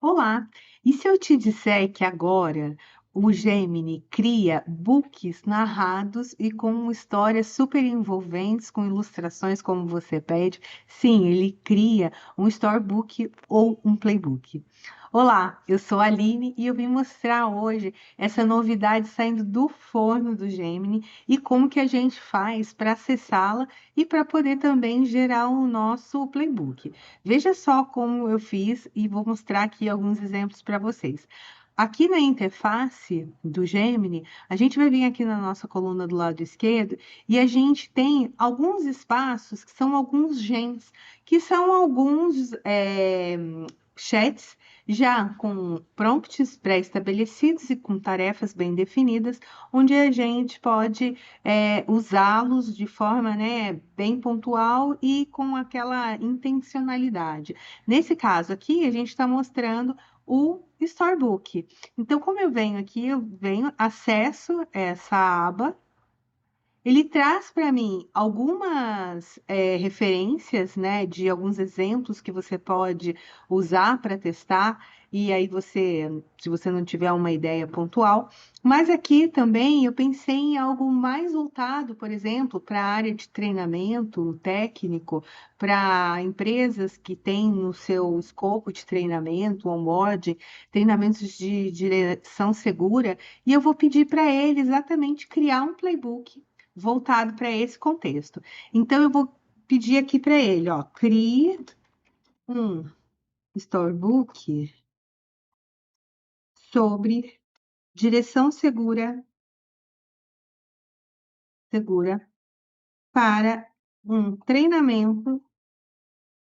Olá! E se eu te disser que agora o Gemini cria books narrados e com histórias super envolventes, com ilustrações como você pede? Sim, ele cria um storybook ou um playbook. Olá, eu sou a Aline e eu vim mostrar hoje essa novidade saindo do forno do Gemini e como que a gente faz para acessá-la e para poder também gerar o nosso playbook. Veja só como eu fiz e vou mostrar aqui alguns exemplos para vocês. Aqui na interface do Gemini, a gente vai vir aqui na nossa coluna do lado esquerdo e a gente tem alguns espaços que são alguns gems, que são alguns chats já com prompts pré-estabelecidos e com tarefas bem definidas, onde a gente pode usá-los de forma, né, bem pontual e com aquela intencionalidade. Nesse caso aqui, a gente está mostrando o Storybook. Então, como eu venho aqui, eu venho, acesso essa aba, ele traz para mim algumas referências, né, de alguns exemplos que você pode usar para testar, e aí você, se você não tiver uma ideia pontual, mas aqui também eu pensei em algo mais voltado, por exemplo, para a área de treinamento técnico, para empresas que têm no seu escopo de treinamento, onboarding, treinamentos de direção segura, e eu vou pedir para ele exatamente criar um playbook voltado para esse contexto. Então, eu vou pedir aqui para ele, ó, crie um storybook sobre direção segura para um treinamento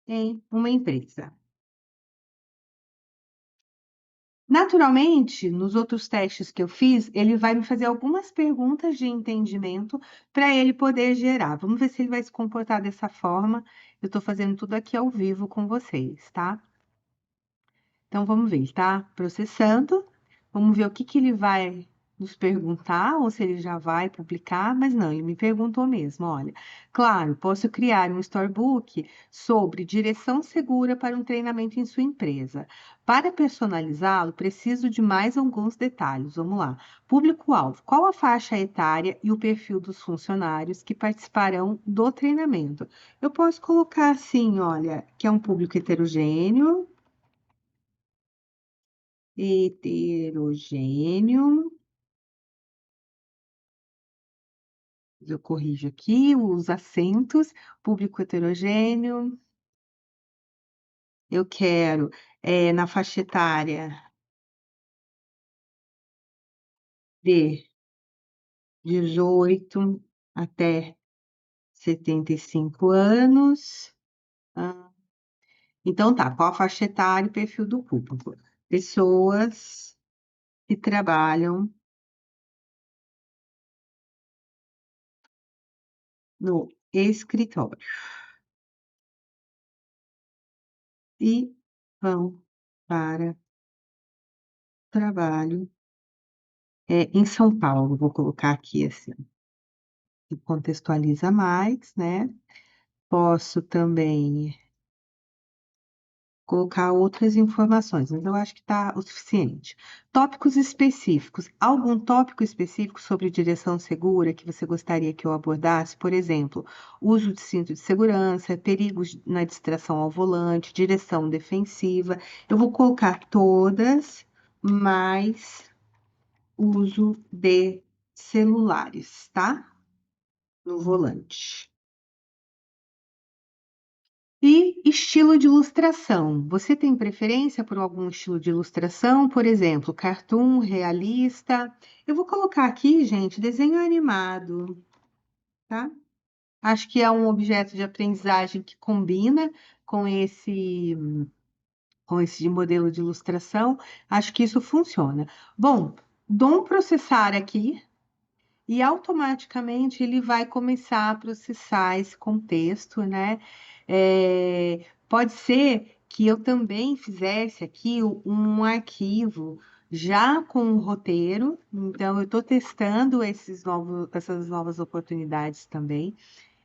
em uma empresa. Naturalmente, nos outros testes que eu fiz, ele vai me fazer algumas perguntas de entendimento para ele poder gerar. Vamos ver se ele vai se comportar dessa forma. Eu estou fazendo tudo aqui ao vivo com vocês, tá? Então vamos ver, ele está processando. Vamos ver o que que ele vai nos perguntar, ou se ele já vai publicar, mas não, ele me perguntou mesmo, olha, claro, posso criar um storybook sobre direção segura para um treinamento em sua empresa. Para personalizá-lo, preciso de mais alguns detalhes. Vamos lá. Público-alvo, qual a faixa etária e o perfil dos funcionários que participarão do treinamento? Eu posso colocar assim, olha, que é um público heterogêneo. Eu corrijo aqui os acentos, público heterogêneo. Eu quero, na faixa etária de 18 até 75 anos. Ah, então tá, qual a faixa etária e perfil do público? Pessoas que trabalham no escritório e vão para trabalho em São Paulo, vou colocar aqui assim, que contextualiza mais, né? Posso também colocar outras informações, mas eu acho que está o suficiente. Tópicos específicos. Algum tópico específico sobre direção segura que você gostaria que eu abordasse? Por exemplo, uso de cinto de segurança, perigos na distração ao volante, direção defensiva. Eu vou colocar todas, mais uso de celulares, tá? No volante. E estilo de ilustração. Você tem preferência por algum estilo de ilustração? Por exemplo, cartoon, realista? Eu vou colocar aqui, gente, desenho animado, tá? Acho que é um objeto de aprendizagem que combina com esse modelo de ilustração. Acho que isso funciona. Bom, dou um processar aqui e automaticamente ele vai começar a processar esse contexto, né? Pode ser que eu também fizesse aqui um arquivo já com um roteiro, então eu estou testando essas novas oportunidades também.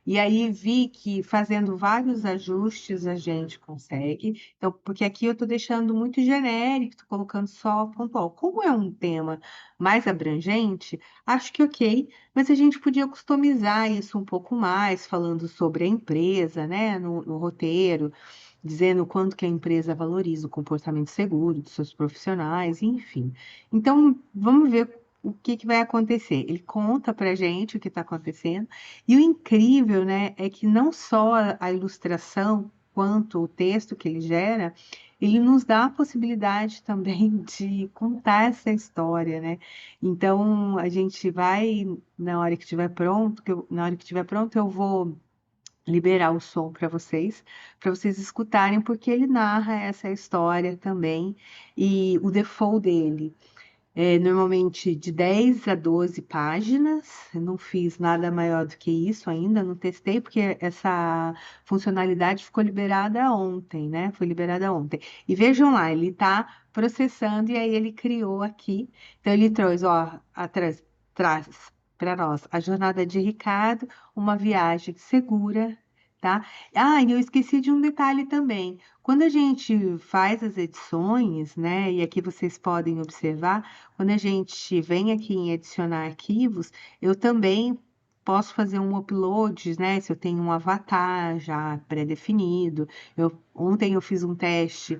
E aí vi que fazendo vários ajustes a gente consegue. Então, porque aqui eu estou deixando muito genérico, tô colocando só pontual. Como é um tema mais abrangente, acho que ok, mas a gente podia customizar isso um pouco mais, falando sobre a empresa, né, no roteiro, dizendo o quanto que a empresa valoriza o comportamento seguro dos seus profissionais, enfim. Então, vamos ver o que que vai acontecer. Ele conta pra gente o que está acontecendo, e o incrível, né, é que não só a ilustração, quanto o texto que ele gera, ele nos dá a possibilidade também de contar essa história, né? Então, a gente vai, na hora que estiver pronto, na hora que estiver pronto, eu vou liberar o som para vocês escutarem, porque ele narra essa história também, e o default dele é normalmente de 10 a 12 páginas. Eu não fiz nada maior do que isso ainda, não testei, porque essa funcionalidade ficou liberada ontem, né? Foi liberada ontem. E vejam lá, ele está processando e aí ele criou aqui. Então ele trouxe, ó, atrás, traz para nós a jornada de Ricardo, uma viagem segura, tá? Ah, e eu esqueci de um detalhe também. Quando a gente faz as edições, né, e aqui vocês podem observar, quando a gente vem aqui em adicionar arquivos, eu também posso fazer um upload, né? Se eu tenho um avatar já pré-definido. Ontem eu fiz um teste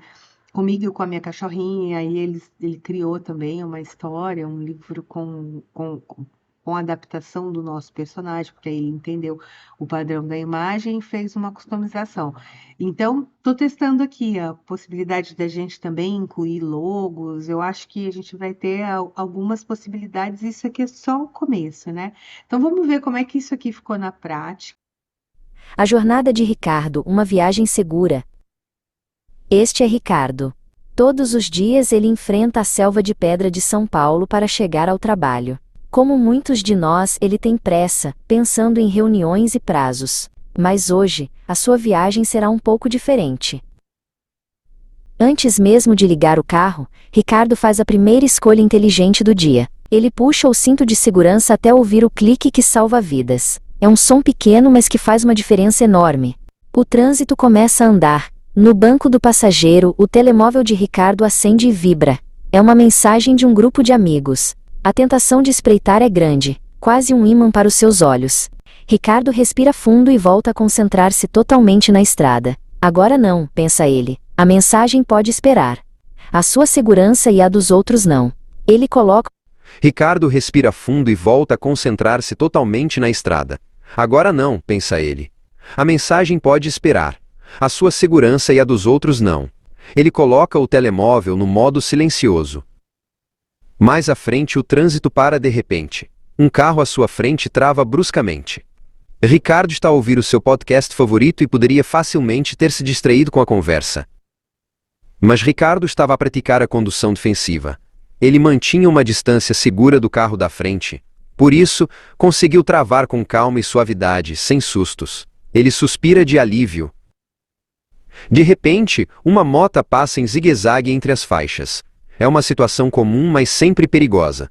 comigo e com a minha cachorrinha, e ele criou também uma história, um livro com a adaptação do nosso personagem, porque aí ele entendeu o padrão da imagem e fez uma customização. Então, estou testando aqui a possibilidade da gente também incluir logos. Eu acho que a gente vai ter algumas possibilidades. Isso aqui é só o começo, né? Então, vamos ver como é que isso aqui ficou na prática. A jornada de Ricardo, uma viagem segura. Este é Ricardo. Todos os dias ele enfrenta a selva de pedra de São Paulo para chegar ao trabalho. Como muitos de nós, ele tem pressa, pensando em reuniões e prazos. Mas hoje, a sua viagem será um pouco diferente. Antes mesmo de ligar o carro, Ricardo faz a primeira escolha inteligente do dia. Ele puxa o cinto de segurança até ouvir o clique que salva vidas. É um som pequeno, mas que faz uma diferença enorme. O trânsito começa a andar. No banco do passageiro, o telemóvel de Ricardo acende e vibra. É uma mensagem de um grupo de amigos. A tentação de espreitar é grande, quase um ímã para os seus olhos. Ricardo respira fundo e volta a concentrar-se totalmente na estrada. Agora não, pensa ele. A mensagem pode esperar. A sua segurança e a dos outros não. Ele coloca. Ricardo respira fundo e volta a concentrar-se totalmente na estrada. Agora não, pensa ele. A mensagem pode esperar. A sua segurança e a dos outros não. Ele coloca o telemóvel no modo silencioso. Mais à frente, o trânsito para de repente. Um carro à sua frente trava bruscamente. Ricardo está a ouvir o seu podcast favorito e poderia facilmente ter se distraído com a conversa. Mas Ricardo estava a praticar a condução defensiva. Ele mantinha uma distância segura do carro da frente. Por isso, conseguiu travar com calma e suavidade, sem sustos. Ele suspira de alívio. De repente, uma moto passa em zigue-zague entre as faixas. É uma situação comum, mas sempre perigosa.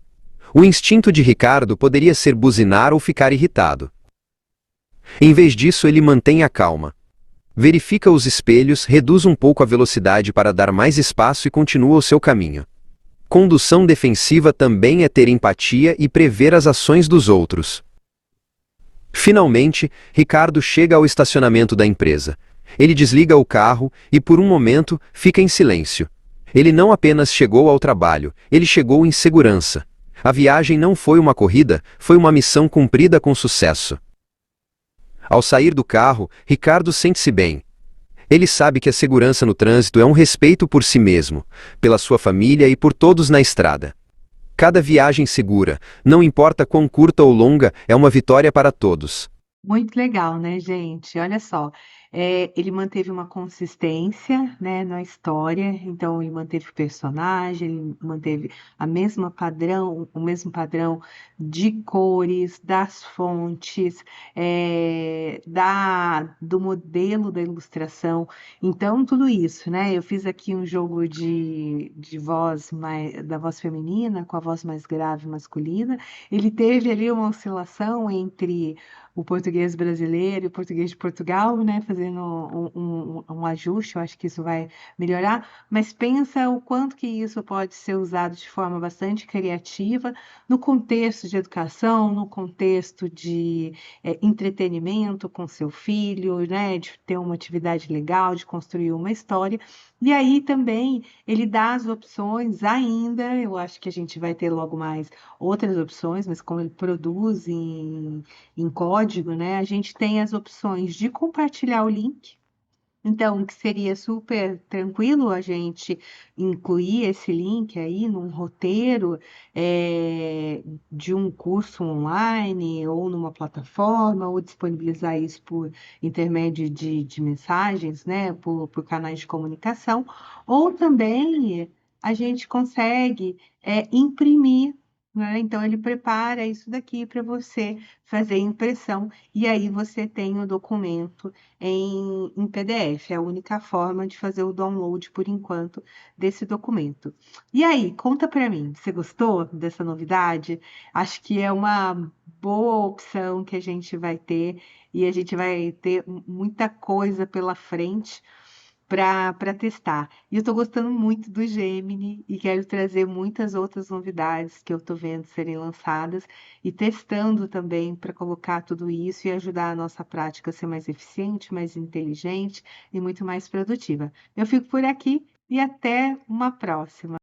O instinto de Ricardo poderia ser buzinar ou ficar irritado. Em vez disso, ele mantém a calma. Verifica os espelhos, reduz um pouco a velocidade para dar mais espaço e continua o seu caminho. Condução defensiva também é ter empatia e prever as ações dos outros. Finalmente, Ricardo chega ao estacionamento da empresa. Ele desliga o carro e, por um momento, fica em silêncio. Ele não apenas chegou ao trabalho, ele chegou em segurança. A viagem não foi uma corrida, foi uma missão cumprida com sucesso. Ao sair do carro, Ricardo sente-se bem. Ele sabe que a segurança no trânsito é um respeito por si mesmo, pela sua família e por todos na estrada. Cada viagem segura, não importa quão curta ou longa, é uma vitória para todos. Muito legal, né, gente? Olha só, ele manteve uma consistência, né, na história. Então ele manteve o personagem, ele manteve o mesmo padrão de cores, das fontes, do modelo da ilustração. Então tudo isso, né? Eu fiz aqui um jogo de voz da voz feminina com a voz mais grave masculina. Ele teve ali uma oscilação entre o português brasileiro e o português de Portugal, né? Fazendo um ajuste, eu acho que isso vai melhorar. Mas pensa o quanto que isso pode ser usado de forma bastante criativa no contexto de educação, no contexto de entretenimento com seu filho, né? De ter uma atividade legal, de construir uma história. E aí também ele dá as opções ainda, eu acho que a gente vai ter logo mais outras opções, mas como ele produz em código, né, a gente tem as opções de compartilhar o link. Então, que seria super tranquilo a gente incluir esse link aí num roteiro de um curso online ou numa plataforma, ou disponibilizar isso por intermédio de mensagens, né, por canais de comunicação, ou também a gente consegue imprimir, né? Então, ele prepara isso daqui para você fazer impressão, e aí você tem o documento em PDF. É a única forma de fazer o download, por enquanto, desse documento. E aí, conta para mim, você gostou dessa novidade? Acho que é uma boa opção que a gente vai ter e a gente vai ter muita coisa pela frente para testar. E eu estou gostando muito do Gemini e quero trazer muitas outras novidades que eu estou vendo serem lançadas e testando também para colocar tudo isso e ajudar a nossa prática a ser mais eficiente, mais inteligente e muito mais produtiva. Eu fico por aqui e até uma próxima.